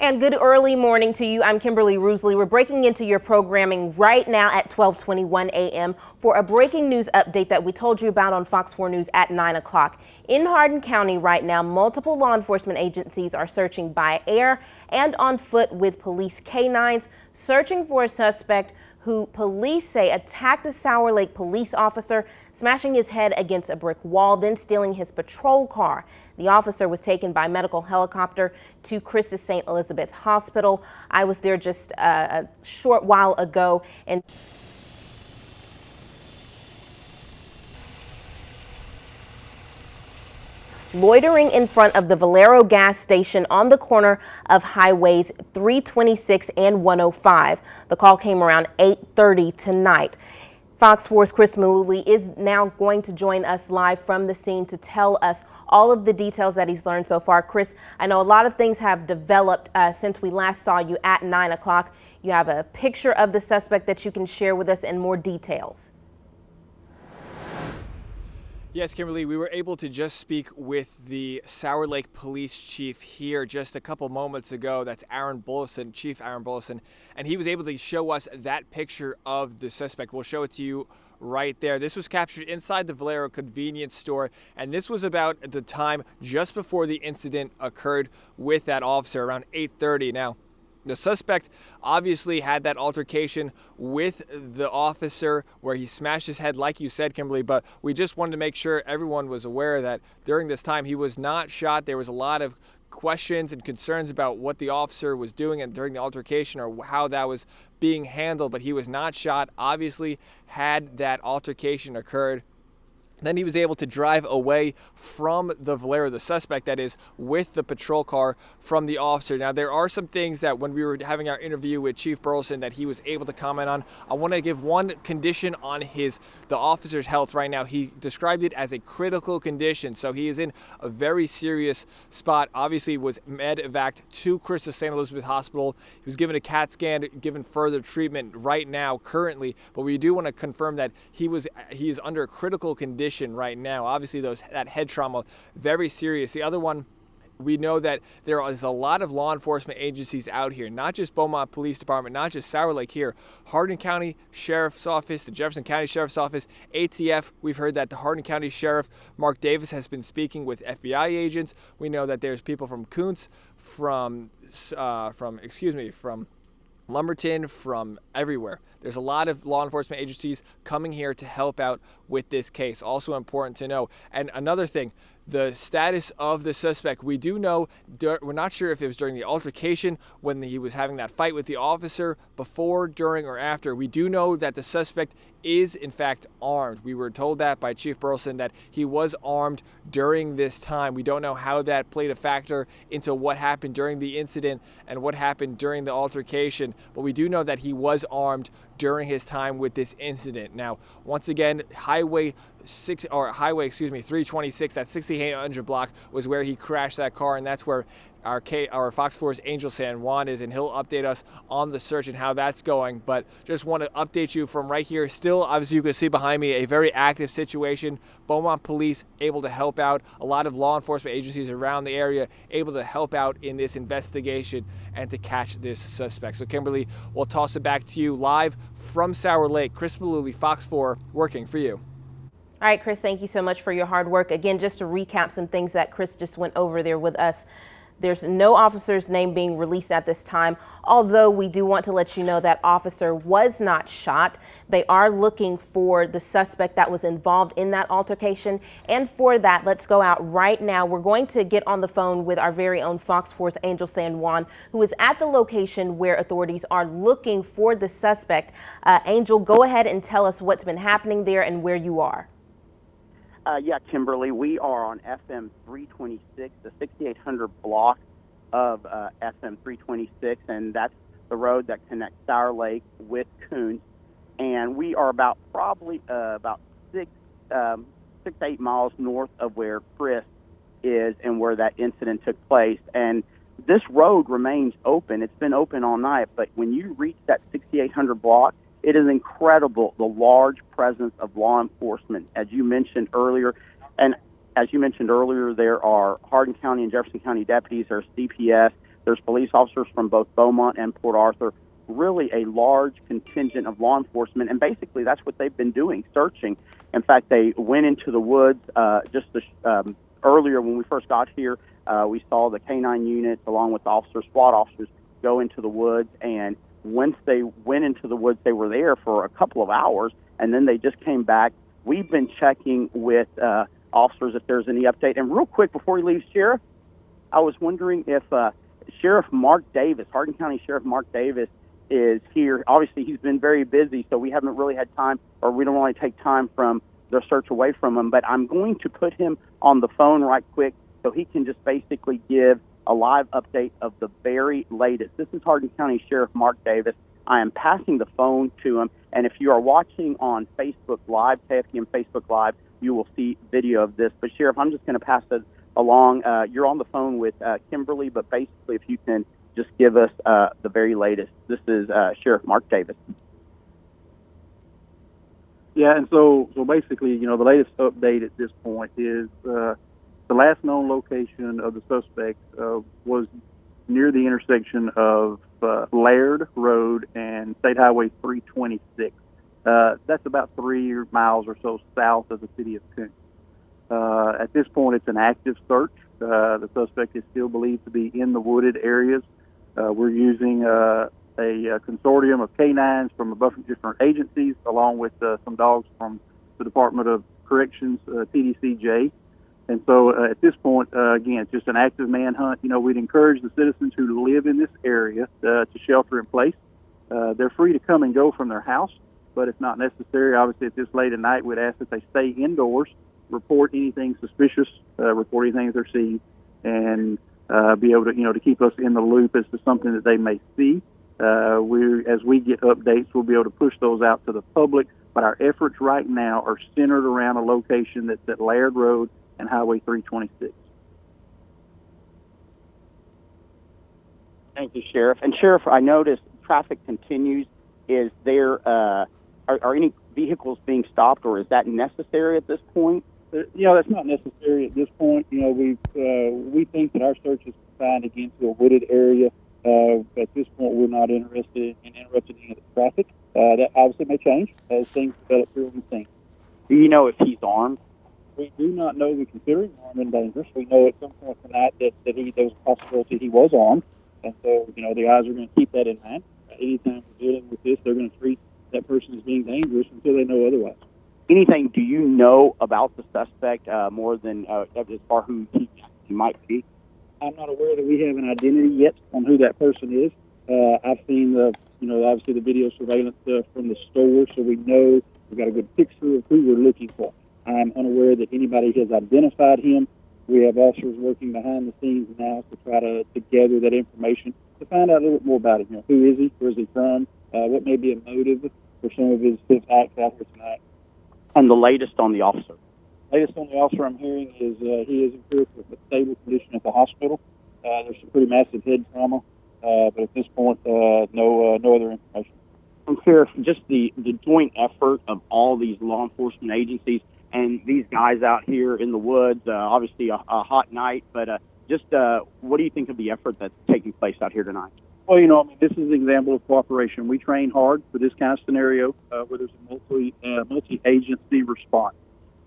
And good early morning to you. I'm Kimberly Roosley. We're breaking into your programming right now at 12:21 a.m. for a breaking news update that we told you about on Fox 4 News at 9 o'clock. In Hardin County right now, multiple law enforcement agencies are searching by air and on foot with police canines, searching for a suspect who police say attacked a Sour Lake police officer, smashing his head against a brick wall, then stealing his patrol car. The officer was taken by medical helicopter to Christus St. Elizabeth Hospital. I was there just a short while ago, and loitering in front of the Valero gas station on the corner of highways 326 and 105. The call came around 8:30 tonight. Fox 4's Chris Malooly is now going to join us live from the scene to tell us all of the details that he's learned so far. Chris, I know a lot of things have developed since we last saw you at 9 o'clock. You have a picture of the suspect that you can share with us and more details. Yes, Kimberly, we were able to just speak with the Sour Lake Police Chief here just a couple moments ago. That's Aaron Bullison, Chief Aaron Bullison, and he was able to show us that picture of the suspect. We'll show it to you right there. This was captured inside the Valero convenience store, and this was about the time just before the incident occurred with that officer around 8:30. Now, the suspect obviously had that altercation with the officer where he smashed his head, like you said, Kimberly, but we just wanted to make sure everyone was aware that during this time he was not shot. There was a lot of questions and concerns about what the officer was doing and during the altercation or how that was being handled, but he was not shot. Obviously, had that altercation occurred, then he was able to drive away from the Valero, the suspect that is, with the patrol car from the officer. Now, there are some things that when we were having our interview with Chief Burleson that he was able to comment on. I want to give one condition on the officer's health right now. He described it as a critical condition, so he is in a very serious spot. Obviously, was med-evac'd to Christus St. Elizabeth Hospital. He was given a CAT scan, given further treatment right now, currently, but we do want to confirm that he is under a critical condition right now. Obviously, that head trauma, very serious. The other one, we know that there is a lot of law enforcement agencies out here, not just Beaumont Police Department, not just Sour Lake here, Hardin County Sheriff's Office, the Jefferson County Sheriff's Office, ATF. We've heard that the Hardin County Sheriff, Mark Davis, has been speaking with FBI agents. We know that there's people from Kuntz, from Lumberton, from everywhere. There's a lot of law enforcement agencies coming here to help out with this case. Also important to know. And another thing, the status of the suspect. We do know, we're not sure if it was during the altercation when he was having that fight with the officer, before, during, or after. We do know that the suspect is in fact armed. We were told that by Chief Burleson that he was armed during this time. We don't know how that played a factor into what happened during the incident and what happened during the altercation, but we do know that he was armed during his time with this incident. Now, once again, Highway 326, that 6800 block was where he crashed that car, and that's where our Fox 4's Angel San Juan is, and he'll update us on the search and how that's going. But just want to update you from right here. Still, obviously, you can see behind me a very active situation. Beaumont Police able to help out. A lot of law enforcement agencies around the area able to help out in this investigation and to catch this suspect. So, Kimberly, we'll toss it back to you live from Sour Lake. Chris Malooly, Fox 4, working for you. All right, Chris, thank you so much for your hard work. Again, just to recap some things that Chris just went over there with us. There's no officer's name being released at this time, although we do want to let you know that officer was not shot. They are looking for the suspect that was involved in that altercation. And for that, let's go out right now. We're going to get on the phone with our very own Fox 4's Angel San Juan, who is at the location where authorities are looking for the suspect. Angel, go ahead and tell us what's been happening there and where you are. Yeah, Kimberly, we are on FM 326, the 6800 block of FM 326, and that's the road that connects Sour Lake with Kuntz. And we are probably about 6 to 8 miles north of where Chris is and where that incident took place. And this road remains open. It's been open all night, but when you reach that 6800 block, it is incredible, the large presence of law enforcement, as you mentioned earlier. And as you mentioned earlier, there are Hardin County and Jefferson County deputies, there's CPS, There's police officers from both Beaumont and Port Arthur, really a large contingent of law enforcement, and basically that's what they've been doing, searching. In fact, they went into the woods earlier when we first got here. We saw the K-9 units along with the SWAT officers go into the woods, and once they went into the woods, they were there for a couple of hours, and then they just came back. We've been checking with officers if there's any update. And real quick, before he leaves, Sheriff, I was wondering if Sheriff Mark Davis, Hardin County Sheriff Mark Davis, is here. Obviously, he's been very busy, so we haven't really had time, or we don't want to take time from the search away from him. But I'm going to put him on the phone right quick so he can just basically give a live update of the very latest. This is Hardin County Sheriff Mark Davis. I am passing the phone to him, and if you are watching on Facebook Live, KFTM Facebook Live, you will see video of this. But Sheriff, I'm just going to pass it along. You're on the phone with Kimberly, but basically if you can just give us the very latest. This is Sheriff Mark Davis. Yeah, and so basically, the latest update at this point is the last known location of the suspect was near the intersection of Laird Road and State Highway 326. That's about 3 miles or so south of the city of Coon. At this point, it's an active search. The suspect is still believed to be in the wooded areas. We're using a consortium of canines from a bunch of different agencies, along with some dogs from the Department of Corrections, TDCJ. And so at this point, again, it's just an active manhunt. We'd encourage the citizens who live in this area to shelter in place. They're free to come and go from their house, but if not necessary, obviously at this late at night, we'd ask that they stay indoors, report anything suspicious, report anything that they're seeing, and be able to, to keep us in the loop as to something that they may see. As we get updates, we'll be able to push those out to the public, but our efforts right now are centered around a location that's at Laird Road and Highway 326. Thank you, Sheriff. And Sheriff, I noticed traffic continues. Is there are any vehicles being stopped, or is that necessary at this point? That's not necessary at this point. We think that our search is confined again to a wooded area. At this point, we're not interested in interrupting any of the traffic. That obviously may change as things develop through the scene. Do you know if he's armed? We do not know. We consider him armed and dangerous. We know at some point tonight that there was a possibility he was armed. And so, the eyes are going to keep that in mind. Anytime we're dealing with this, they're going to treat that person as being dangerous until they know otherwise. Anything do you know about the suspect more than as far who he might be? I'm not aware that we have an identity yet on who that person is. I've seen obviously the video surveillance from the store, so we know we've got a good picture of who we're looking for. I'm unaware that anybody has identified him. We have officers working behind the scenes now to try to gather that information to find out a little bit more about him. Who is he? Where is he from? What may be a motive for some of his acts out here tonight? And the latest on the officer? Latest on the officer I'm hearing is he is in critical but stable condition at the hospital. There's some pretty massive head trauma, but at this point, no other information. And Sheriff, just the joint effort of all these law enforcement agencies and these guys out here in the woods, obviously a hot night, but what do you think of the effort that's taking place out here tonight? Well, this is an example of cooperation. We train hard for this kind of scenario where there's a multi-agency response.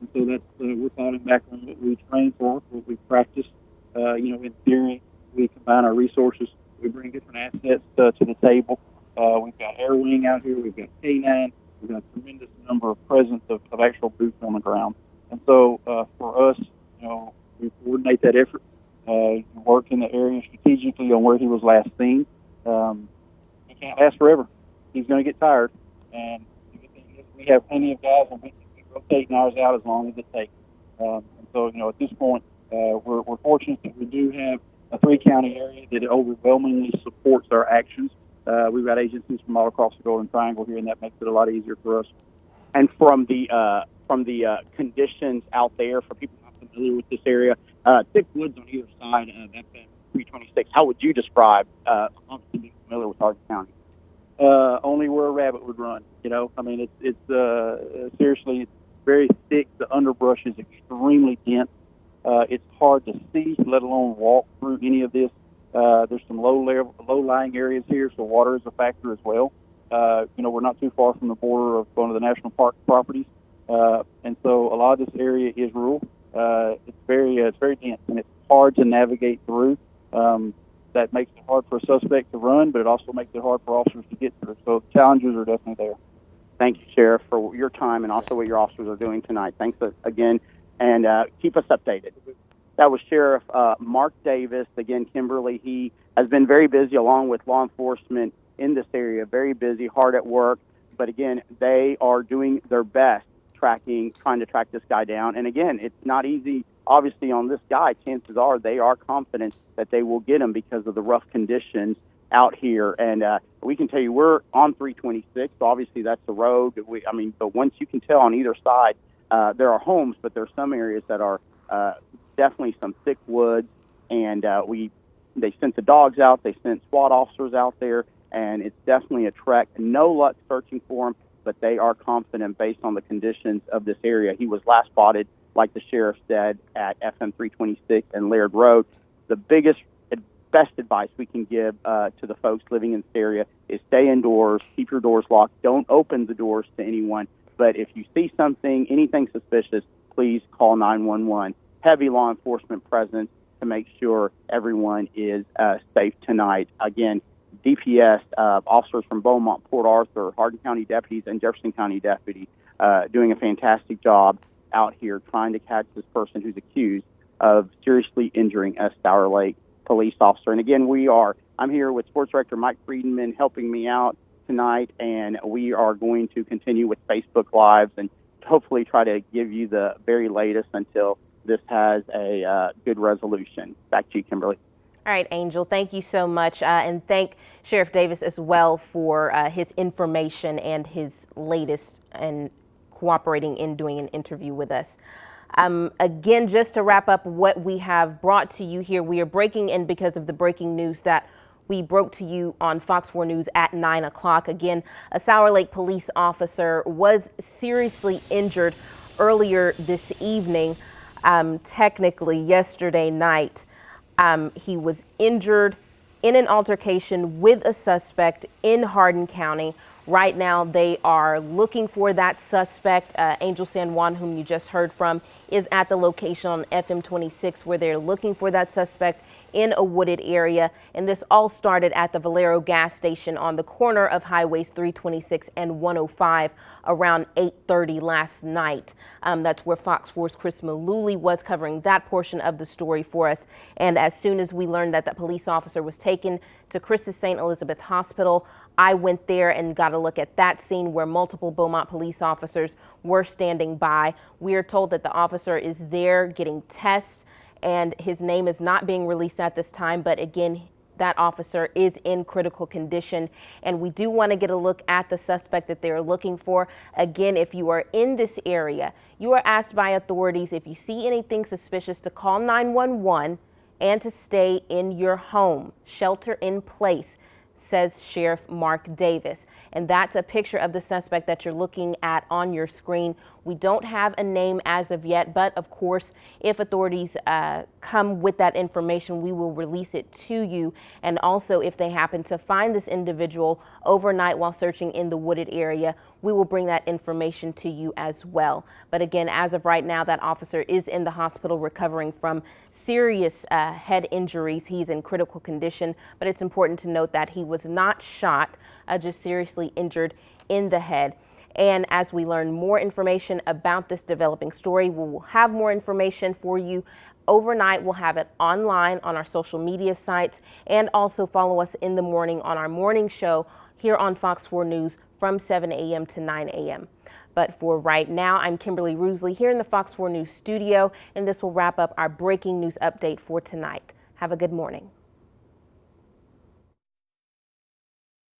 And so that's we're falling back on what we train for, what we practice. In theory, we combine our resources. We bring different assets to the table. We've got Air Wing out here. We've got K-9. We've got a tremendous number of presence of actual boots on the ground. And so for us, we coordinate that effort, work in the area strategically on where he was last seen. He can't last forever. He's going to get tired. And we have plenty of guys, and we can keep rotating ours out as long as it takes. And so, at this point, we're fortunate that we do have a 3-county area that overwhelmingly supports our actions. We've got agencies from all across the Golden Triangle here, and that makes it a lot easier for us. And from the conditions out there, for people not familiar with this area, thick woods on either side of FM 326. How would you describe, obviously being familiar with Hardin County? Only where a rabbit would run. It's seriously, it's very thick. The underbrush is extremely dense. It's hard to see, let alone walk through any of this. There's some low-lying areas here, so water is a factor as well. We're not too far from the border of one of the national park properties, and so a lot of this area is rural. It's very dense, and it's hard to navigate through. That makes it hard for a suspect to run, but it also makes it hard for officers to get through. So the challenges are definitely there. Thank you, Sheriff, for your time and also what your officers are doing tonight. Thanks again, and keep us updated. That was Sheriff Mark Davis. Again, Kimberly, he has been very busy along with law enforcement in this area, very busy, hard at work. But again, they are doing their best trying to track this guy down. And again, it's not easy, obviously, on this guy. Chances are they are confident that they will get him because of the rough conditions out here. And we can tell you we're on 326, so obviously that's the road. But once you can tell on either side, there are homes, but there are some areas that are definitely some thick woods. And they sent the dogs out, they sent SWAT officers out there, and it's definitely a trek. No luck searching for him, but they are confident based on the conditions of this area. He was last spotted, like the sheriff said, at FM 326 and Laird Road. The best advice we can give to the folks living in this area is stay indoors, keep your doors locked, don't open the doors to anyone. But if you see something, anything suspicious, please call 911. Heavy law enforcement presence to make sure everyone is safe tonight. Again, DPS officers from Beaumont, Port Arthur, Hardin County deputies, and Jefferson County deputy doing a fantastic job out here trying to catch this person who's accused of seriously injuring a Sour Lake police officer. And again, I'm here with Sports Director Mike Friedman helping me out tonight, and we are going to continue with Facebook Lives and hopefully try to give you the very latest until this has a good resolution. Back to you, Kimberly. All right, Angel, thank you so much. And thank Sheriff Davis as well for his information and his latest and cooperating in doing an interview with us. Again, just to wrap up what we have brought to you here, we are breaking in because of the breaking news that we broke to you on Fox 4 News at 9 o'clock. Again, a Sour Lake police officer was seriously injured earlier this evening, technically yesterday night. He was injured in an altercation with a suspect in Hardin County. Right now, they are looking for that suspect. Angel San Juan, whom you just heard from, is at the location on FM 26 where they're looking for that suspect in a wooded area. And this all started at the Valero gas station on the corner of highways 326 and 105 around 8:30 last night. That's where Fox 4's Chris Malooly was covering that portion of the story for us. And as soon as we learned that the police officer was taken to Chris's St. Elizabeth Hospital, I went there and got a look at that scene where multiple Beaumont police officers were standing by. We are told that the officer is there getting tests, and his name is not being released at this time. But again, that officer is in critical condition, and we do want to get a look at the suspect that they're looking for. Again, if you are in this area, you are asked by authorities, if you see anything suspicious, to call 911 and to stay in your home, shelter in place, says Sheriff Mark Davis. And that's a picture of the suspect that you're looking at on your screen. We don't have a name as of yet, but of course, if authorities come with that information, we will release it to you. And also, if they happen to find this individual overnight while searching in the wooded area, we will bring that information to you as well. But again, as of right now, that officer is in the hospital recovering from serious head injuries. He's in critical condition, but it's important to note that he was not shot, just seriously injured in the head. And as we learn more information about this developing story, we will have more information for you overnight. We'll have it online on our social media sites, and also follow us in the morning on our morning show here on Fox 4 News from 7 a.m. to 9 a.m. But for right now, I'm Kimberly Roosley here in the Fox 4 News studio, and this will wrap up our breaking news update for tonight. Have a good morning.